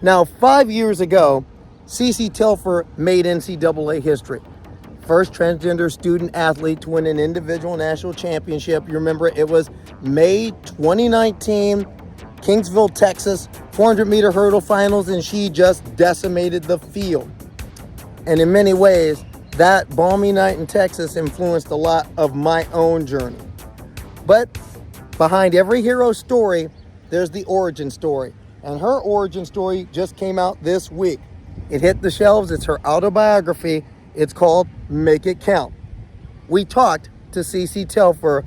Now, 5 years ago, CeCé Telfer made NCAA history. First transgender student athlete to win an individual national championship. You remember it was May 2019, Kingsville, Texas, 400-meter hurdle finals, and she just decimated the field. And in many ways, that balmy night in Texas influenced a lot of my own journey. But behind every hero story, there's the origin story. And her origin story just came out this week. It hit the shelves. It's her autobiography. It's called Make It Count. We talked to CeCé Telfer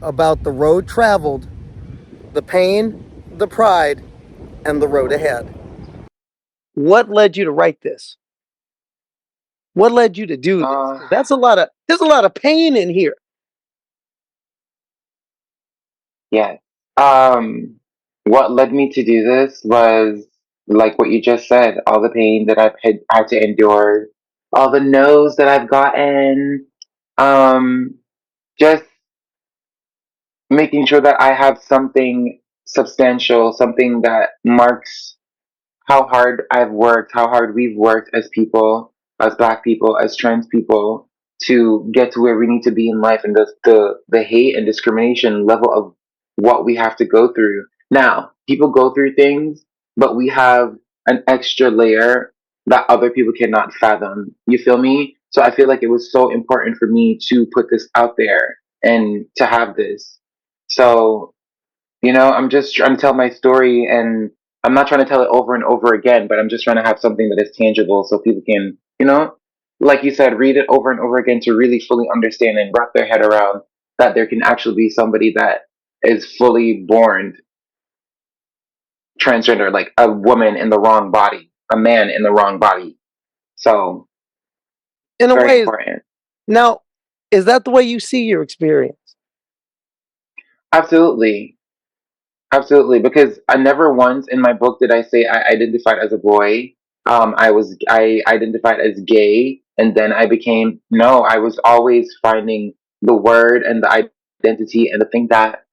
about the road traveled, the pain, the pride, and the road ahead. What led you to write this? What led you to do this? There's a lot of pain in here. Yeah. What led me to do this was like what you just said, all the pain that I've had to endure, all the no's that I've gotten, um, just making sure that I have something substantial, something that marks how hard I've worked, how hard we've worked as people, as Black people, as trans people, to get to where we need to be in life, and the hate and discrimination level of what we have to go through. Now, people go through things, but we have an extra layer that other people cannot fathom. You feel me? So I feel like it was so important for me to put this out there and to have this. So I'm just trying to tell my story, and I'm not trying to tell it over and over again, but I'm just trying to have something that is tangible so people can, like you said, read it over and over again to really fully understand and wrap their head around that there can actually be somebody that is fully born transgender, like a woman in the wrong body, a man in the wrong body. So In it's a very way, important. now, is that the way you see your experience? Absolutely. Absolutely, because I never once in my book did I say I identified as a boy. I identified as gay, and then I became no. I was always finding the word and the identity and the thing that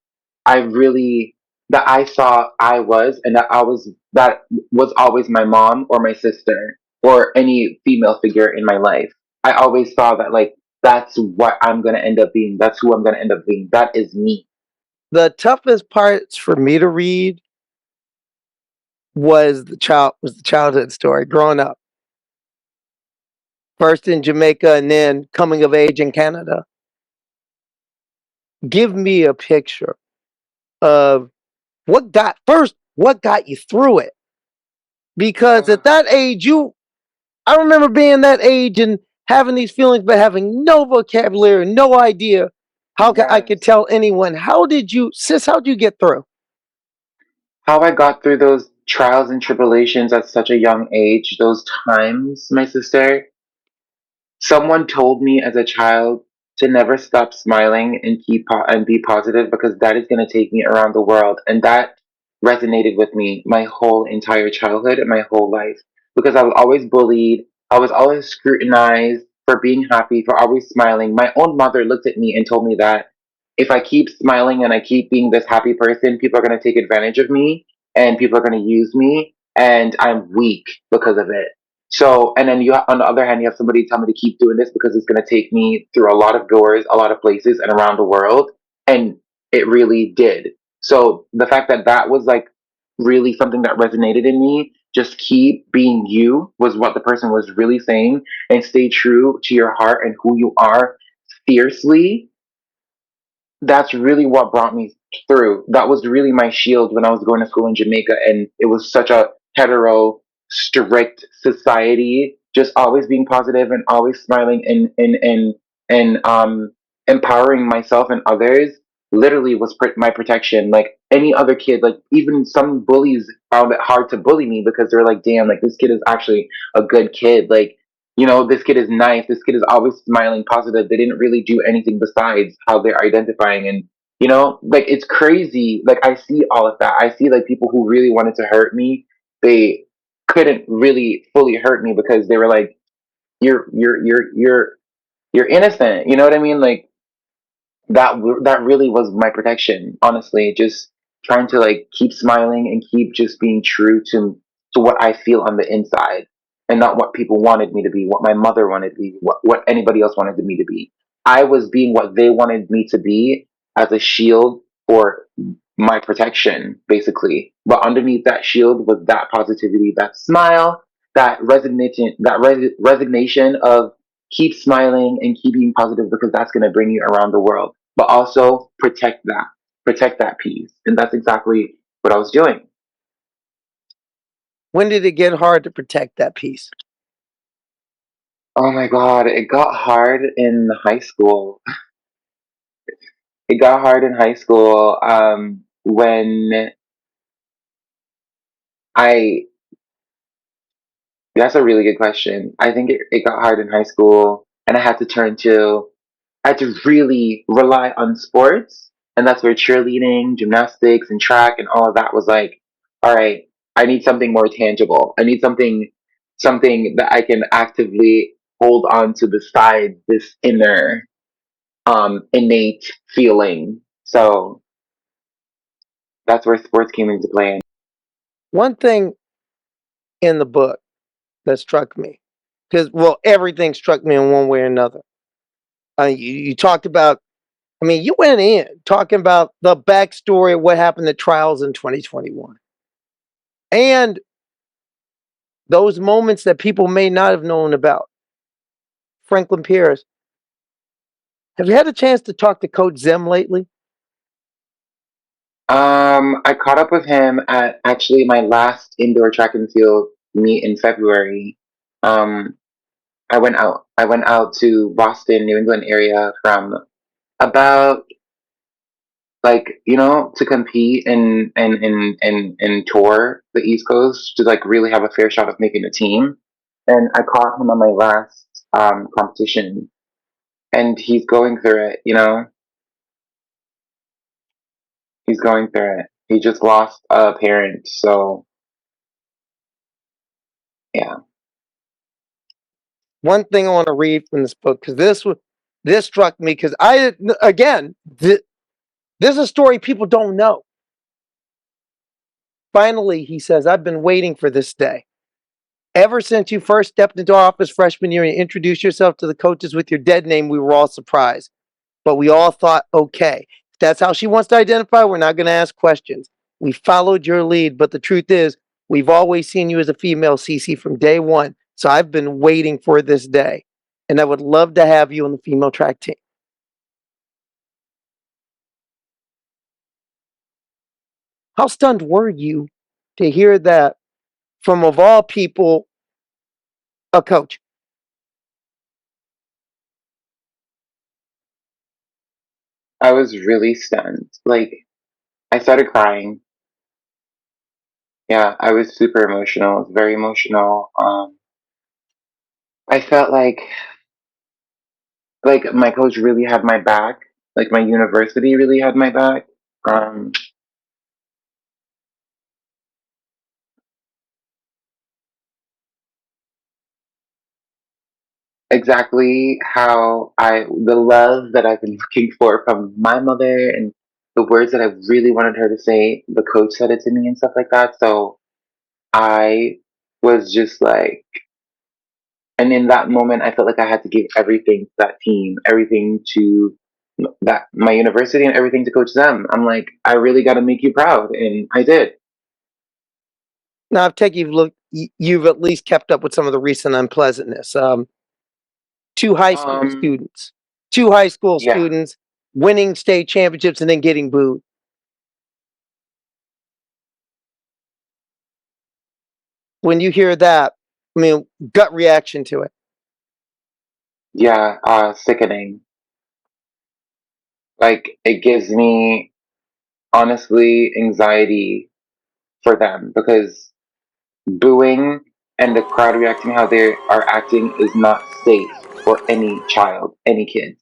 I really that I saw I was, and that was always my mom or my sister or any female figure in my life. I always saw that like that's what I'm gonna end up being. That's who I'm gonna end up being. That is me. The toughest parts for me to read was the childhood story, growing up. First in Jamaica and then coming of age in Canada. Give me a picture of what got you through it. Because at that age, I remember being that age and having these feelings, but having no vocabulary, no idea I could Yes. tell anyone. How'd you get through? How I got through those trials and tribulations at such a young age, those times, my sister, someone told me as a child to never stop smiling and and be positive because that is going to take me around the world, and that resonated with me my whole entire childhood and my whole life because I was always bullied, I was always scrutinized for being happy, for always smiling. My own mother looked at me and told me that if I keep smiling and I keep being this happy person, people are going to take advantage of me and people are going to use me, and I'm weak because of it. So, and then on the other hand, you have somebody tell me to keep doing this because it's going to take me through a lot of doors, a lot of places, and around the world. And it really did. So, the fact that that was like really something that resonated in me, just keep being you, was what the person was really saying, and stay true to your heart and who you are fiercely. That's really what brought me through. That was really my shield when I was going to school in Jamaica, and it was such a hetero, strict society. Just always being positive and always smiling and empowering myself and others. Literally was my protection. Like any other kid, like even some bullies found it hard to bully me because they're like, "Damn, like this kid is actually a good kid." Like this kid is nice. This kid is always smiling, positive. They didn't really do anything besides how they're identifying. And, like it's crazy. Like I see all of that. I see like people who really wanted to hurt me. They couldn't really fully hurt me because they were like, you're innocent. You know what I mean? Like that really was my protection, honestly. Just trying to like keep smiling and keep just being true to to what I feel on the inside, and not what people wanted me to be, what my mother wanted to be, what anybody else wanted me to be. I was being what they wanted me to be as a shield for my protection, basically. But underneath that shield was that positivity, that smile, that resignation of keep smiling and keep being positive because that's going to bring you around the world. But also protect that peace, and that's exactly what I was doing. When did it get hard to protect that peace? Oh my God, it got hard in high school. It got hard in high school when I, that's a really good question. I think it got hard in high school and I had to really rely on sports. And that's where cheerleading, gymnastics, and track and all of that was like, all right, I need something more tangible. I need something that I can actively hold on to beside this inner innate feeling. So that's where sports came into play. One thing in the book that struck me, because, well, everything struck me in one way or another. You talked about, I mean, you went in talking about the backstory of what happened at trials in 2021. And those moments that people may not have known about. Franklin Pierce. Have you had a chance to talk to Coach Zim lately? I caught up with him at actually my last indoor track and field meet in February. Um, I went out to Boston, New England area from about like, to compete and tour the East Coast to like really have a fair shot of making a team. And I caught him on my last competition, and he's going through it. He's going through it. He just lost a parent, so yeah. One thing I want to read from this book, because this struck me, because this is a story people don't know. Finally, he says, I've been waiting for this day. Ever since you first stepped into office freshman year and introduced yourself to the coaches with your dead name, we were all surprised. But we all thought, okay, if that's how she wants to identify, we're not going to ask questions. We followed your lead, but the truth is, we've always seen you as a female, CeCé, from day one. So I've been waiting for this day. And I would love to have you on the female track team. How stunned were you to hear that from, of all people, a coach? I was really stunned. Like, I started crying. Yeah, I was super emotional. I was very emotional. I felt like my coach really had my back. Like my university really had my back. Um, exactly how the love that I've been looking for from my mother and the words that I really wanted her to say, the coach said it to me and stuff like that. So I was just like, and in that moment, I felt like I had to give everything to that team, everything to that my university, and everything to coach them. I'm like, I really got to make you proud, and I did. Now, I've taken you've at least kept up with some of the recent unpleasantness. Two high school Um, students, two high school yeah, students winning state championships and then getting booed. When you hear that, I mean, gut reaction to it. yeah, sickening. Like it gives me honestly anxiety for them because booing and the crowd reacting how they are acting is not safe for any child, any kid,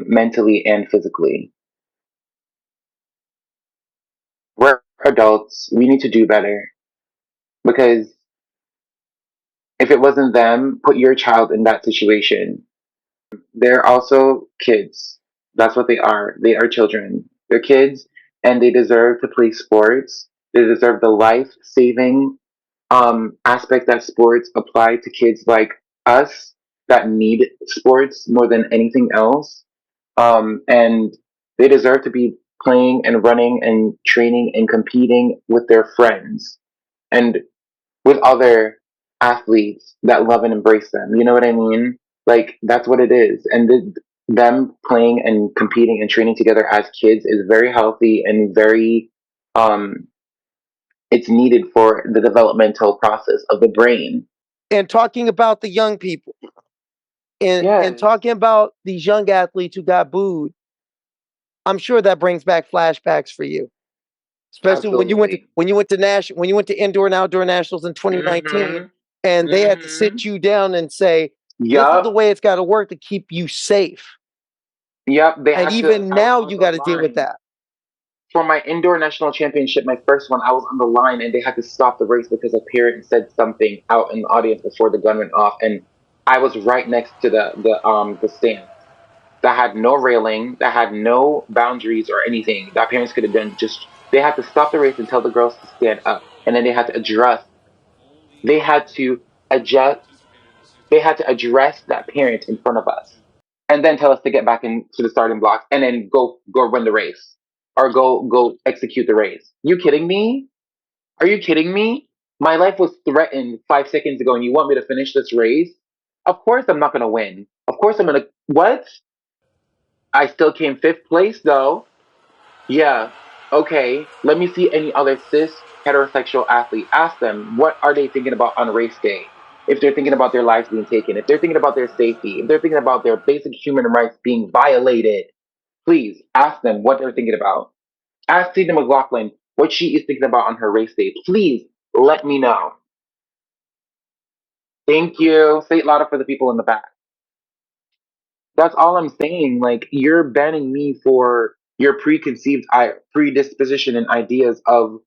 mentally and physically. We're adults. We need to do better because if it wasn't them, put your child in that situation. They're also kids. That's what they are. They are children. They're kids and they deserve to play sports. They deserve the life saving aspect that sports apply to kids like us that need sports more than anything else. And they deserve to be playing and running and training and competing with their friends and with other athletes that love and embrace them. You know what I mean? Like that's what it is. And them playing and competing and training together as kids is very healthy and very um it's needed for the developmental process of the brain. And talking about the young people and Yes. talking about these young athletes who got booed, I'm sure that brings back flashbacks for you. Especially Absolutely. when you went to indoor and outdoor nationals in 2019 Mhm. and they had to sit Mhm. you down and say, this is the Yup. way it's got to work to keep you safe. Yup. They And had to. even I was now on you the got to deal with line that. for my indoor national championship, my first one. I was on the line, and they had to stop the race because a parent said something out in the audience before the gun went off, and I was right next to the stand that had no railing, that had no boundaries or anything. That parents could have done just. They had to stop the race and tell the girls to stand up, and then they had to address. They had to adjust. They had to address that parent in front of us and then tell us to get back into the starting blocks and then go run the race or go execute the race. You kidding me? Are you kidding me? My life was threatened 5 seconds ago, and you want me to finish this race? Of course, I'm not gonna win. Of course, I'm gonna what? I still came fifth place though. Yeah. Okay. Let me see any other cis heterosexual athlete. Ask them what are they thinking about on race day. If they're thinking about their lives being taken, if they're thinking about their safety, if they're thinking about their basic human rights being violated, please ask them what they're thinking about. Ask Tina McLaughlin what she is thinking about on her race day. Please let me know. Thank you. Say it louder for the people in the back. That's all I'm saying. Like you're banning me for your preconceived predisposition and ideas of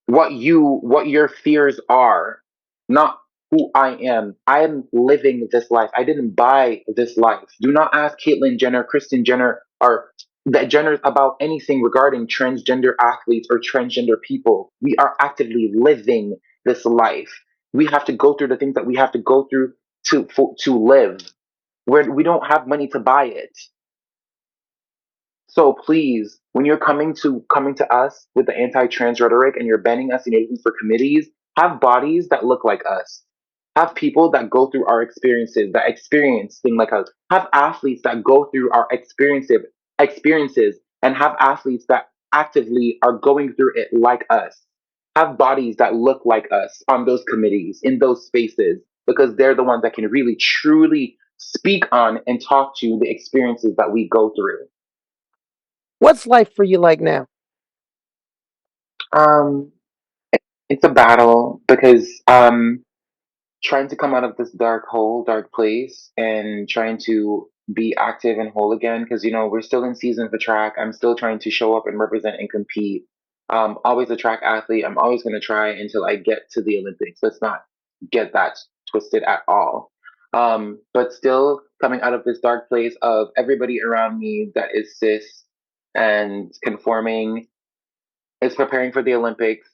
what your fears are, not who I am. I am living this life. I didn't buy this life. Do not ask Caitlyn Jenner, Kristen Jenner, or the Jenners about anything regarding transgender athletes or transgender people. We are actively living this life. We have to go through the things that we have to go through to live. Where we don't have money to buy it. So please, when you're coming to us with the anti-trans rhetoric and you're banning us and you're looking for committees, have bodies that look like us. Have people that go through our experiences, that experience things like us. Have athletes that go through our experiences and have athletes that actively are going through it like us. Have bodies that look like us on those committees, in those spaces, because they're the ones that can really truly speak on and talk to the experiences that we go through. What's life for you like now? Um, it's a battle because trying to come out of this dark hole, dark place, and trying to be active and whole again. Because we're still in season for track. I'm still trying to show up and represent and compete. Always a track athlete. I'm always going to try until I get to the Olympics. Let's not get that twisted at all. But still coming out of this dark place of everybody around me that is cis and conforming is preparing for the Olympics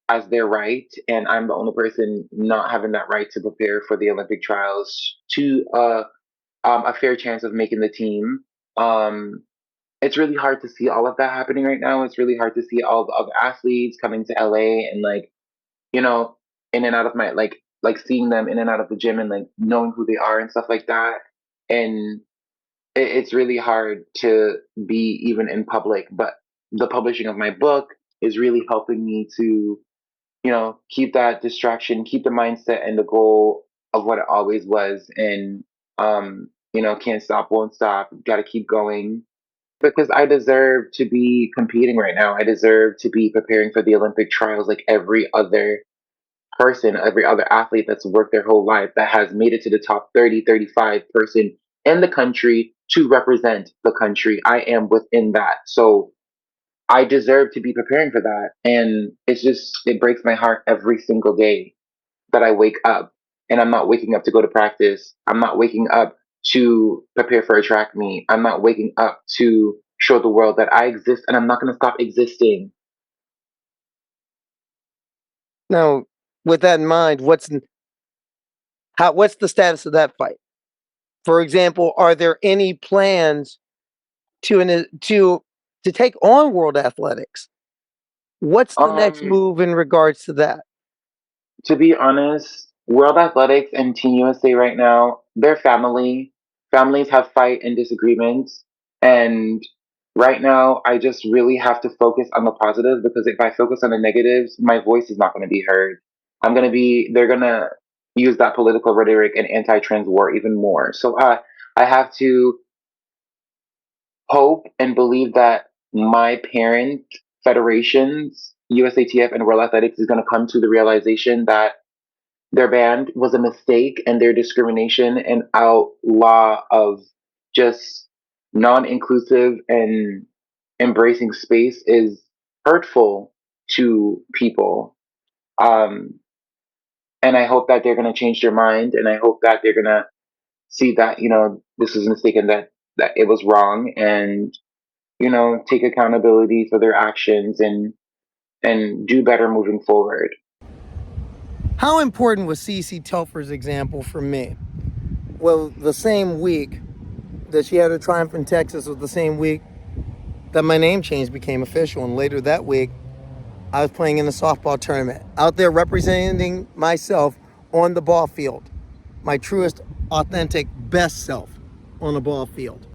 as their right, and I'm the only person not having that right to prepare for the Olympic trials to a fair chance of making the team. Um, it's really hard to see all of that happening right now. It's really hard to see all the other athletes coming to LA and you know in and out of my like seeing them in and out of the gym and like knowing who they are and stuff like that. And it's really hard to be even in public, but the publishing of my book is really helping me to keep that distraction, keep the mindset and the goal of what it always was, and can't stop, won't stop, got to keep going because I deserve to be competing right now. I deserve to be preparing for the Olympic trials like every other person, every other athlete that's worked their whole life that has made it to the top 30, 35 person in the country to represent the country. I am within that. So I deserve to be preparing for that. And it breaks my heart every single day that I wake up and I'm not waking up to go to practice. I'm not waking up to prepare for a track meet. I'm not waking up to show the world that I exist and I'm not going to stop existing. Now, with that in mind, what's the status of that fight? For example, are there any plans to take on World Athletics? What's the next move in regards to that? To be honest, World Athletics and Team USA right now, they're family. Families have fight and disagreements. And right now, I just really have to focus on the positive, because if I focus on the negatives, my voice is not going to be heard. They're going to use that political rhetoric and anti trans war even more. So I have to hope and believe that my parent federations, USATF and World Athletics, is going to come to the realization that their ban was a mistake, and their discrimination and outlaw of just non-inclusive and embracing space is hurtful to people. Um, and I hope that they're going to change their mind, and I hope that they're going to see that, this was a mistake, and that it was wrong, and, take accountability for their actions, and do better moving forward. How important was CeCé Telfer's example for me? Well, the same week that she had her triumph in Texas was the same week that my name change became official. And later that week, I was playing in the softball tournament, out there representing myself on the ball field, my truest, authentic, best self on the ball field.